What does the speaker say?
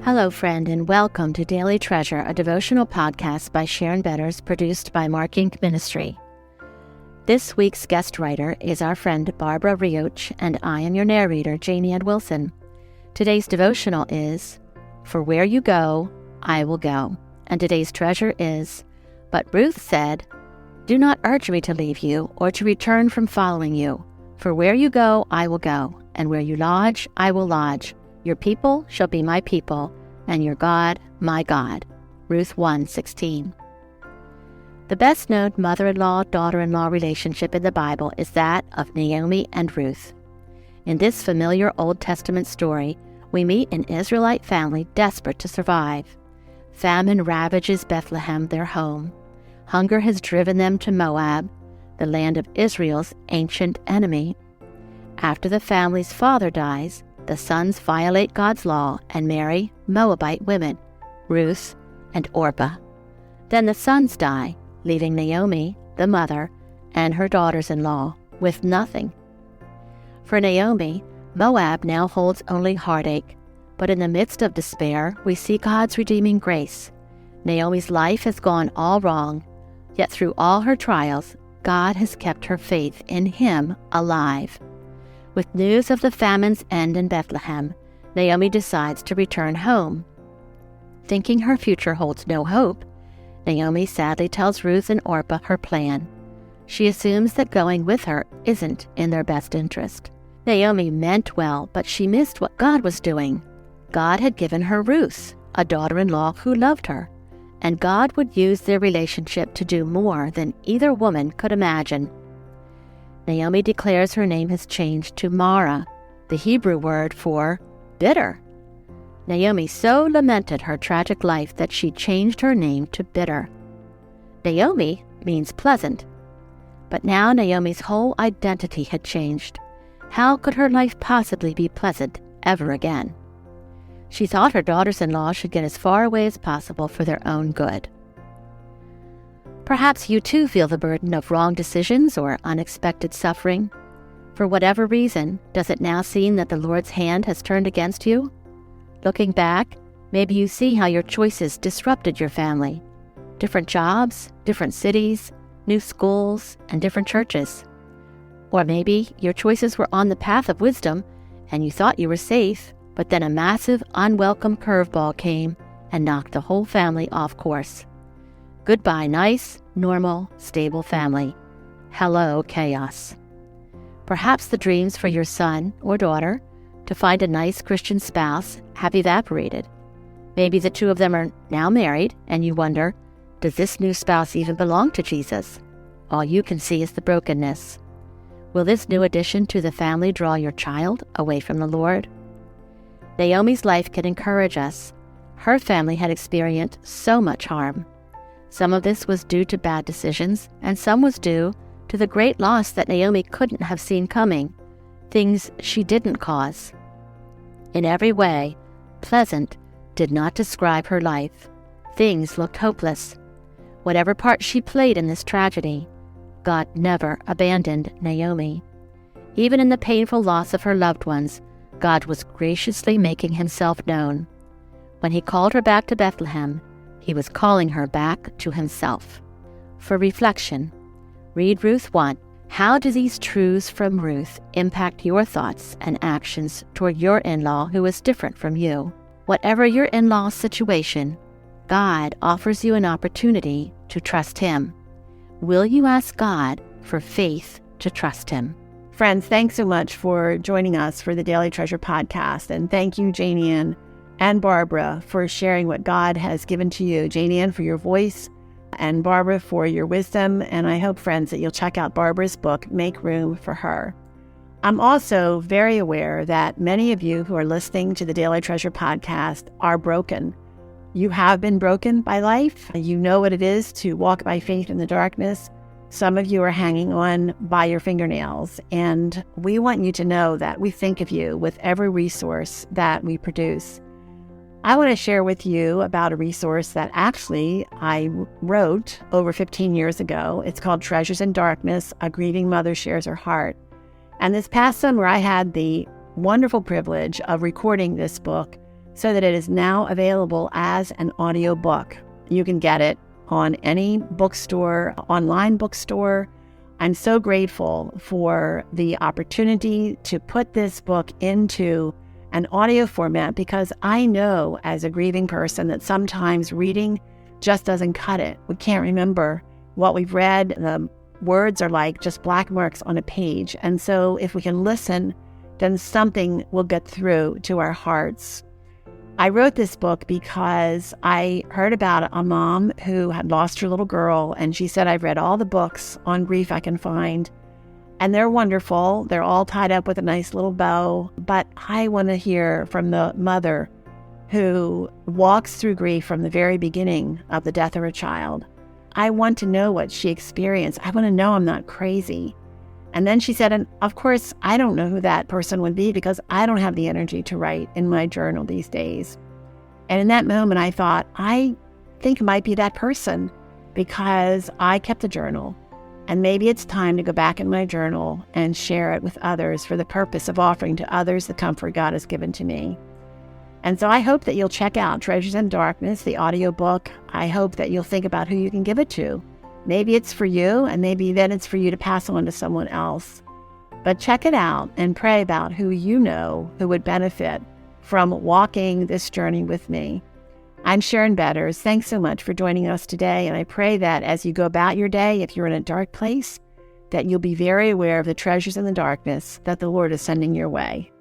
Hello, friend, and welcome to Daily Treasure, a devotional podcast by Sharon Betters, produced by Mark Inc. Ministry. This week's guest writer is our friend Barbara Rioch, and I am your narrator, Janie Ann Wilson. Today's devotional is, For Where You Go, I Will Go. And today's treasure is, But Ruth said, Do not urge me to leave you or to return from following you. For where you go, I will go, and where you lodge, I will lodge. Your people shall be my people, and your God, my God. Ruth 1:16. The best-known mother-in-law, daughter-in-law relationship in the Bible is that of Naomi and Ruth. In this familiar Old Testament story, we meet an Israelite family desperate to survive. Famine ravages Bethlehem, their home. Hunger has driven them to Moab, the land of Israel's ancient enemy. After the family's father dies, the sons violate God's law and marry Moabite women, Ruth and Orpah. Then the sons die, leaving Naomi, the mother, and her daughters-in-law with nothing. For Naomi, Moab now holds only heartache, but in the midst of despair, we see God's redeeming grace. Naomi's life has gone all wrong, yet through all her trials, God has kept her faith in Him alive. With news of the famine's end in Bethlehem, Naomi decides to return home. Thinking her future holds no hope, Naomi sadly tells Ruth and Orpah her plan. She assumes that going with her isn't in their best interest. Naomi meant well, but she missed what God was doing. God had given her Ruth, a daughter-in-law who loved her, and God would use their relationship to do more than either woman could imagine. Naomi declares her name has changed to Mara, the Hebrew word for bitter. Naomi so lamented her tragic life that she changed her name to Bitter. Naomi means pleasant, but now Naomi's whole identity had changed. How could her life possibly be pleasant ever again? She thought her daughters-in-law should get as far away as possible for their own good. Perhaps you too feel the burden of wrong decisions or unexpected suffering. For whatever reason, does it now seem that the Lord's hand has turned against you? Looking back, maybe you see how your choices disrupted your family. Different jobs, different cities, new schools, and different churches. Or maybe your choices were on the path of wisdom and you thought you were safe, but then a massive, unwelcome curveball came and knocked the whole family off course. Goodbye, nice, normal, stable family. Hello, chaos. Perhaps the dreams for your son or daughter to find a nice Christian spouse have evaporated. Maybe the two of them are now married, and you wonder, does this new spouse even belong to Jesus? All you can see is the brokenness. Will this new addition to the family draw your child away from the Lord? Naomi's life can encourage us. Her family had experienced so much harm. Some of this was due to bad decisions, and some was due to the great loss that Naomi couldn't have seen coming, things she didn't cause. In every way, pleasant did not describe her life. Things looked hopeless. Whatever part she played in this tragedy, God never abandoned Naomi. Even in the painful loss of her loved ones, God was graciously making Himself known. When He called her back to Bethlehem, He was calling her back to Himself. For reflection, read Ruth 1. How do these truths from Ruth impact your thoughts and actions toward your in-law who is different from you? Whatever your in-law's situation, God offers you an opportunity to trust Him. Will you ask God for faith to trust Him? Friends, thanks so much for joining us for the Daily Treasure podcast. And thank you, Janie Ann and Barbara, for sharing what God has given to you. Janie Ann, for your voice, and Barbara, for your wisdom. And I hope, friends, that you'll check out Barbara's book, Make Room for Her. I'm also very aware that many of you who are listening to the Daily Treasure podcast are broken. You have been broken by life. You know what it is to walk by faith in the darkness. Some of you are hanging on by your fingernails, and we want you to know that we think of you with every resource that we produce. I want to share with you about a resource that actually I wrote over 15 years ago. It's called Treasures in Darkness, A Grieving Mother Shares Her Heart. And this past summer, I had the wonderful privilege of recording this book so that it is now available as an audiobook. You can get it on any bookstore, online bookstore. I'm so grateful for the opportunity to put this book into an audio format because I know as a grieving person that sometimes reading just doesn't cut it. We can't remember what we've read. The words are like just black marks on a page. And so if we can listen, then something will get through to our hearts. I wrote this book because I heard about a mom who had lost her little girl, and she said, I've read all the books on grief I can find, and they're wonderful. They're all tied up with a nice little bow, but I want to hear from the mother who walks through grief from the very beginning of the death of her child. I want to know what she experienced. I want to know I'm not crazy. And then she said, and of course, I don't know who that person would be because I don't have the energy to write in my journal these days. And in that moment, I thought, I think it might be that person because I kept a journal. And maybe it's time to go back in my journal and share it with others for the purpose of offering to others the comfort God has given to me. And so I hope that you'll check out Treasures in Darkness, the audiobook. I hope that you'll think about who you can give it to. Maybe it's for you, and maybe then it's for you to pass on to someone else. But check it out and pray about who you know who would benefit from walking this journey with me. I'm Sharon Betters. Thanks so much for joining us today, and I pray that as you go about your day, if you're in a dark place, that you'll be very aware of the treasures in the darkness that the Lord is sending your way.